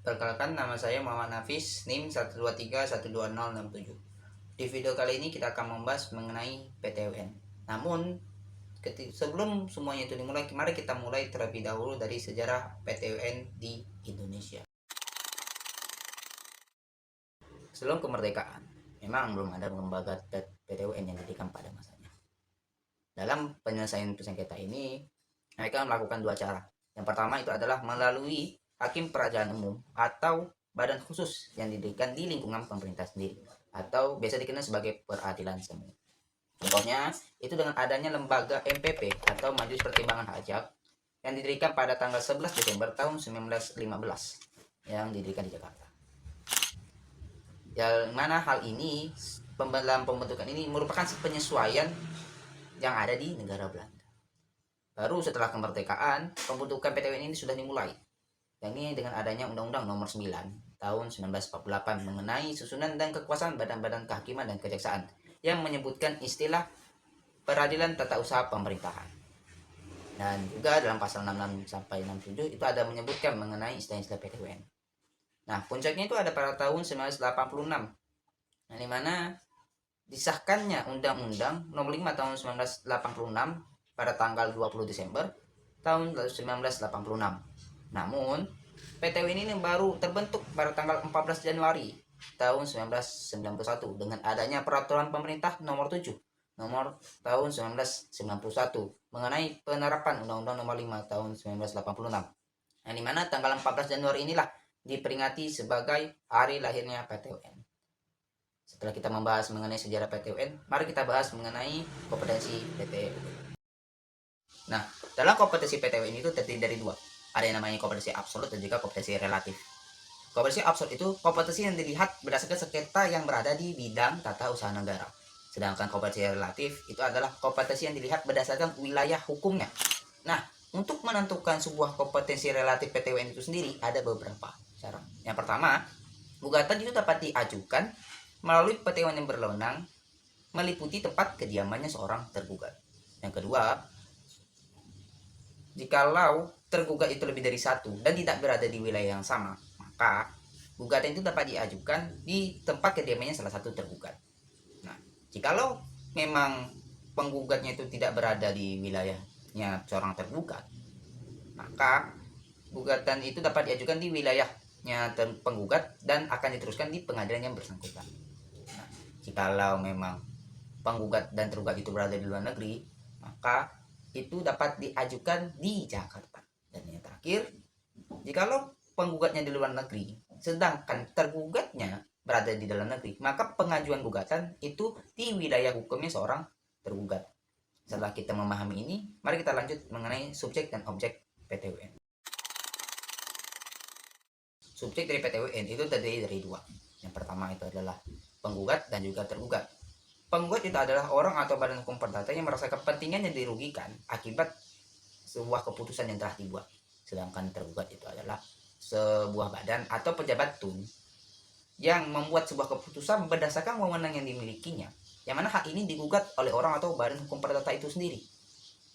Perkenalkan, nama saya Muhammad Nafis, NIM 123120067. Di video kali ini kita akan membahas mengenai PTUN. Namun, sebelum semuanya itu dimulai, mari kita mulai terlebih dahulu dari sejarah PTUN di Indonesia. Sebelum kemerdekaan, memang belum ada lembaga PTUN yang didirikan pada masanya. Dalam penyelesaian sengketa ini, mereka melakukan dua cara. Yang pertama itu adalah melalui hakim peradilan umum atau badan khusus yang didirikan di lingkungan pemerintah sendiri atau biasa dikenal sebagai peradilan semu. Contohnya itu dengan adanya lembaga MPP atau Majelis Pertimbangan Hajat yang didirikan pada tanggal 11 Desember tahun 1915 yang didirikan di Jakarta. Yang mana hal ini dalam pembentukan ini merupakan penyesuaian yang ada di negara Belanda. Baru setelah kemerdekaan, pembentukan PTUN ini sudah dimulai. Yang ini dengan adanya Undang-Undang Nomor 9 tahun 1948 mengenai susunan dan kekuasaan badan-badan kehakiman dan kejaksaan yang menyebutkan istilah peradilan tata usaha pemerintahan. Dan juga dalam pasal 66 sampai 67 itu ada menyebutkan mengenai istilah-istilah PTUN. Nah, puncaknya itu ada pada tahun 1986. Nah, di mana disahkannya Undang-Undang Nomor 5 tahun 1986 pada tanggal 20 Desember tahun 1986. Namun, PTUN ini baru terbentuk pada tanggal 14 Januari tahun 1991 dengan adanya peraturan pemerintah nomor 7 nomor tahun 1991 mengenai penerapan Undang-Undang Nomor 5 tahun 1986. Nah, di mana tanggal 14 Januari inilah diperingati sebagai hari lahirnya PTUN. Setelah kita membahas mengenai sejarah PTUN, mari kita bahas mengenai kompetensi PTUN. Nah, dalam kompetensi PTUN itu terdiri dari dua. Ada yang namanya kompetensi absolut dan juga kompetensi relatif. Kompetensi absolut itu kompetensi yang dilihat berdasarkan sengketa yang berada di bidang tata usaha negara. Sedangkan kompetensi relatif itu adalah kompetensi yang dilihat berdasarkan wilayah hukumnya. Nah, untuk menentukan sebuah kompetensi relatif PTUN itu sendiri ada beberapa cara. Yang pertama, gugatan itu dapat diajukan melalui PTUN yang berwenang meliputi tempat kediamannya seorang tergugat. Yang kedua, jikalau tergugat itu lebih dari satu dan tidak berada di wilayah yang sama, maka gugatan itu dapat diajukan di tempat kediamannya salah satu tergugat. Nah, jikalau memang penggugatnya itu tidak berada di wilayahnya seorang tergugat, maka gugatan itu dapat diajukan di wilayahnya penggugat dan akan diteruskan di pengadilan yang bersangkutan. Nah, jikalau memang penggugat dan tergugat itu berada di luar negeri, maka itu dapat diajukan di Jakarta. Dan yang terakhir, jikalau penggugatnya di luar negeri, sedangkan tergugatnya berada di dalam negeri, maka pengajuan gugatan itu di wilayah hukumnya seorang tergugat. Setelah kita memahami ini, mari kita lanjut mengenai subjek dan objek PTUN. Subjek dari PTUN itu terdiri dari dua. Yang pertama itu adalah penggugat dan juga tergugat. Penggugat itu adalah orang atau badan hukum perdata yang merasa kepentingan yang dirugikan akibat sebuah keputusan yang telah dibuat. Sedangkan tergugat itu adalah sebuah badan atau pejabat tun yang membuat sebuah keputusan berdasarkan wewenang yang dimilikinya, yang mana hak ini digugat oleh orang atau badan hukum perdata itu sendiri.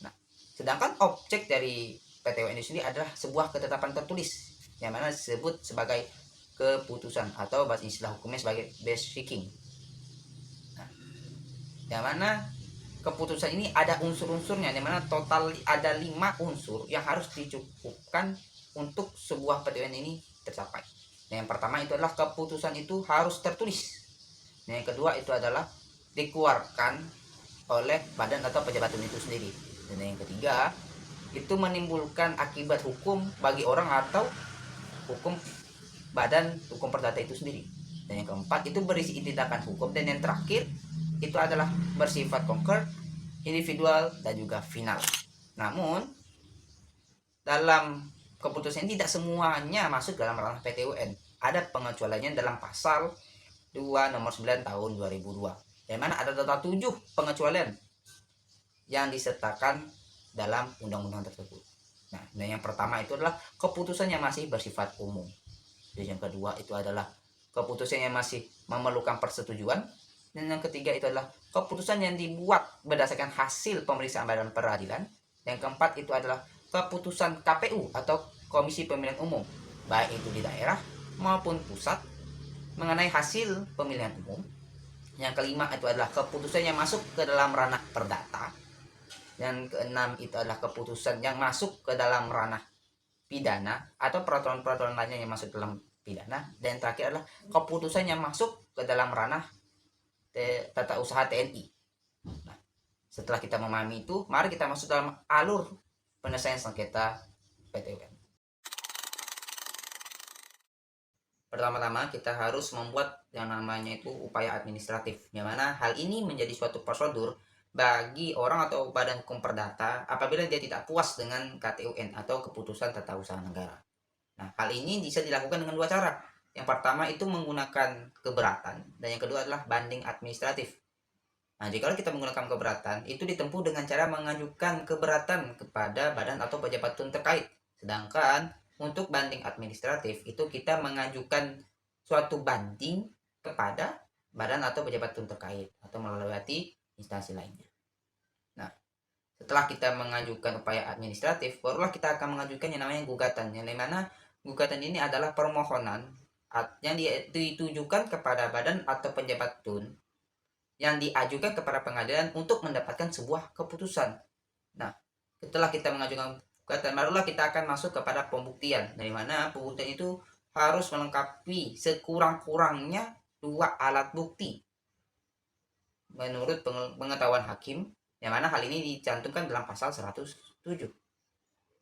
Nah, sedangkan objek dari PTUN itu sendiri adalah sebuah ketetapan tertulis, yang mana disebut sebagai keputusan atau bahasa istilah hukumnya sebagai basiking. Yang mana keputusan ini ada unsur-unsurnya, yang mana total ada 5 unsur yang harus dicukupkan untuk sebuah PTUN ini tercapai. Yang pertama itu adalah keputusan itu harus tertulis. Yang kedua itu adalah dikeluarkan oleh badan atau pejabat itu sendiri. Dan yang ketiga itu menimbulkan akibat hukum bagi orang atau hukum badan hukum perdata itu sendiri. Dan yang keempat itu berisi tindakan hukum. Dan yang terakhir itu adalah bersifat konkret, individual, dan juga final. Namun, dalam keputusan ini tidak semuanya masuk dalam ranah PTUN. Ada pengecualiannya dalam pasal 2 nomor 9 tahun 2002. Yang mana ada total 7 pengecualian yang disertakan dalam undang-undang tersebut. Nah, yang pertama itu adalah keputusan yang masih bersifat umum. Dan yang kedua itu adalah keputusan yang masih memerlukan persetujuan. Dan yang ketiga itu adalah keputusan yang dibuat berdasarkan hasil pemeriksaan badan peradilan. Yang keempat itu adalah keputusan KPU atau Komisi Pemilihan Umum, baik itu di daerah maupun pusat mengenai hasil pemilihan umum. Yang kelima itu adalah keputusan yang masuk ke dalam ranah perdata. Yang keenam itu adalah keputusan yang masuk ke dalam ranah pidana atau peraturan-peraturan lainnya yang masuk dalam pidana. Dan yang terakhir adalah keputusan yang masuk ke dalam ranah tata usaha TNI. Nah, setelah kita memahami itu, mari kita masuk dalam alur penyelesaian sengketa PT UN. Pertama-tama kita harus membuat yang namanya itu upaya administratif, yang mana hal ini menjadi suatu prosedur bagi orang atau badan hukum perdata apabila dia tidak puas dengan KTUN atau keputusan tata usaha negara. Nah, hal ini bisa dilakukan dengan dua cara. Yang pertama itu menggunakan keberatan, dan yang kedua adalah banding administratif. Nah, jika kita menggunakan keberatan, itu ditempuh dengan cara mengajukan keberatan kepada badan atau pejabat terkait. Sedangkan untuk banding administratif itu kita mengajukan suatu banding kepada badan atau pejabat terkait atau melalui instansi lainnya. Nah, setelah kita mengajukan upaya administratif, barulah kita akan mengajukan yang namanya gugatan, yang dimana gugatan ini adalah permohonan yang ditujukan kepada badan atau pejabat tun yang diajukan kepada pengadilan untuk mendapatkan sebuah keputusan. Nah, setelah kita mengajukan gugatan, barulah kita akan masuk kepada pembuktian, dari mana pembuktian itu harus melengkapi sekurang-kurangnya 2 alat bukti menurut pengetahuan hakim, yang mana hal ini dicantumkan dalam pasal 107.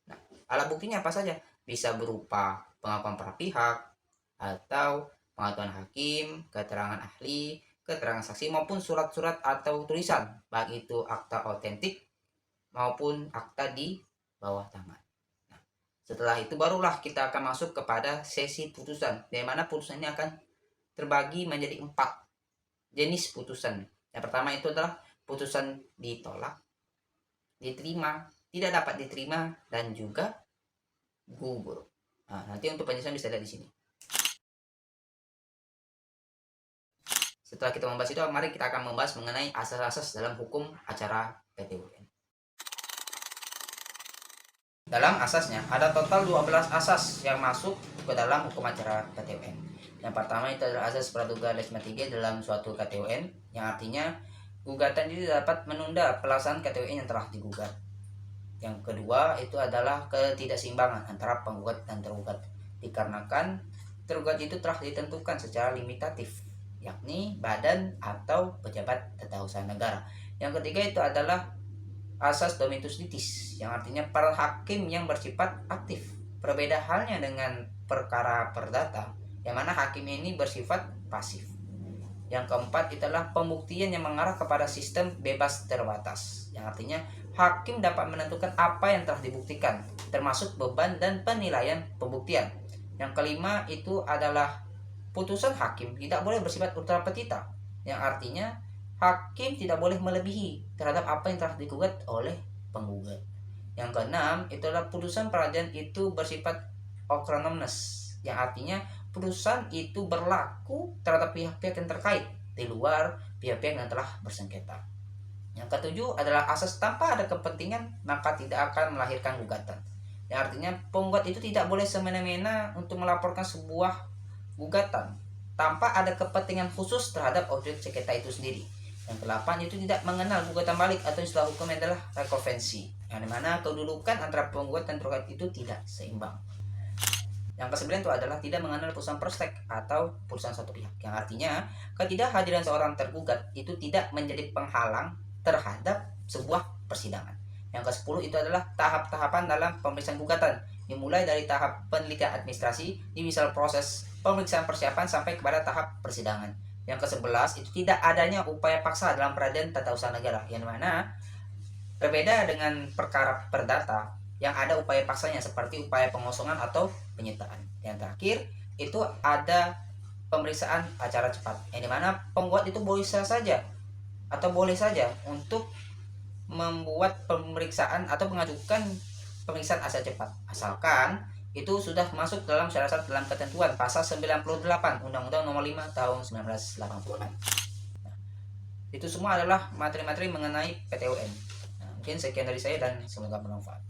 Nah, alat buktinya apa saja? Bisa berupa pengakuan para pihak atau pengetahuan hakim, keterangan ahli, keterangan saksi, maupun surat-surat atau tulisan, baik itu akta otentik maupun akta di bawah tangan. Nah, setelah itu barulah kita akan masuk kepada sesi putusan, di mana putusan ini akan terbagi menjadi 4 jenis putusan. Yang pertama itu adalah putusan ditolak, diterima, tidak dapat diterima, dan juga gugur. Nah, nanti untuk penjelasan bisa lihat di sini. Setelah kita membahas itu, mari kita akan membahas mengenai asas-asas dalam hukum acara PT UN. Dalam asasnya, ada total 12 asas yang masuk ke dalam hukum acara PT UN. Yang pertama itu adalah asas praduga lesma 3 dalam suatu KT UN, yang artinya gugatan itu dapat menunda pelaksanaan KT UN yang telah digugat. Yang kedua itu adalah ketidakseimbangan antara penggugat dan tergugat, dikarenakan tergugat itu telah ditentukan secara limitatif, yakni badan atau pejabat tata usaha negara. Yang ketiga itu adalah asas dominus litis, yang artinya para hakim yang bersifat aktif. Berbeda halnya dengan perkara perdata, yang mana hakim ini bersifat pasif. Yang keempat itulah pembuktian yang mengarah kepada sistem bebas terbatas, yang artinya hakim dapat menentukan apa yang telah dibuktikan, termasuk beban dan penilaian pembuktian. Yang kelima itu adalah putusan hakim tidak boleh bersifat ultra petita, yang artinya hakim tidak boleh melebihi terhadap apa yang telah digugat oleh penggugat. Yang keenam itu adalah putusan peradilan itu bersifat okronomnes, yang artinya putusan itu berlaku terhadap pihak-pihak yang terkait di luar pihak-pihak yang telah bersengketa. Yang ketujuh adalah asas tanpa ada kepentingan maka tidak akan melahirkan gugatan, yang artinya penggugat itu tidak boleh semena-mena untuk melaporkan sebuah gugatan tanpa ada kepentingan khusus terhadap objek sengketa itu sendiri. Yang kedelapan itu tidak mengenal gugatan balik atau istilah hukum adalah rekonvensi, yang dimana kedudukan antara penggugat dan tergugat itu tidak seimbang. Yang kesembilan itu adalah tidak mengenal putusan prospek atau putusan satu pihak, yang artinya ketidakhadiran seorang tergugat itu tidak menjadi penghalang terhadap sebuah persidangan. Yang ke-10 itu adalah tahap-tahapan dalam pemeriksaan gugatan, dimulai dari tahap penelitian administrasi di misal proses pemeriksaan persiapan sampai kepada tahap persidangan. Yang ke-11 itu tidak adanya upaya paksa dalam peradilan tata usaha negara, yang mana berbeda dengan perkara perdata yang ada upaya paksanya seperti upaya pengosongan atau penyitaan. Yang terakhir itu ada pemeriksaan acara cepat, yang dimana penggugat itu boleh saja untuk membuat pemeriksaan atau mengajukan pemeriksaan acara cepat, asalkan itu sudah masuk dalam syarat dalam ketentuan pasal 98 Undang-Undang Nomor 5 Tahun 1980. Nah, itu semua adalah materi-materi mengenai PT UN. Nah, mungkin sekian dari saya dan semoga bermanfaat.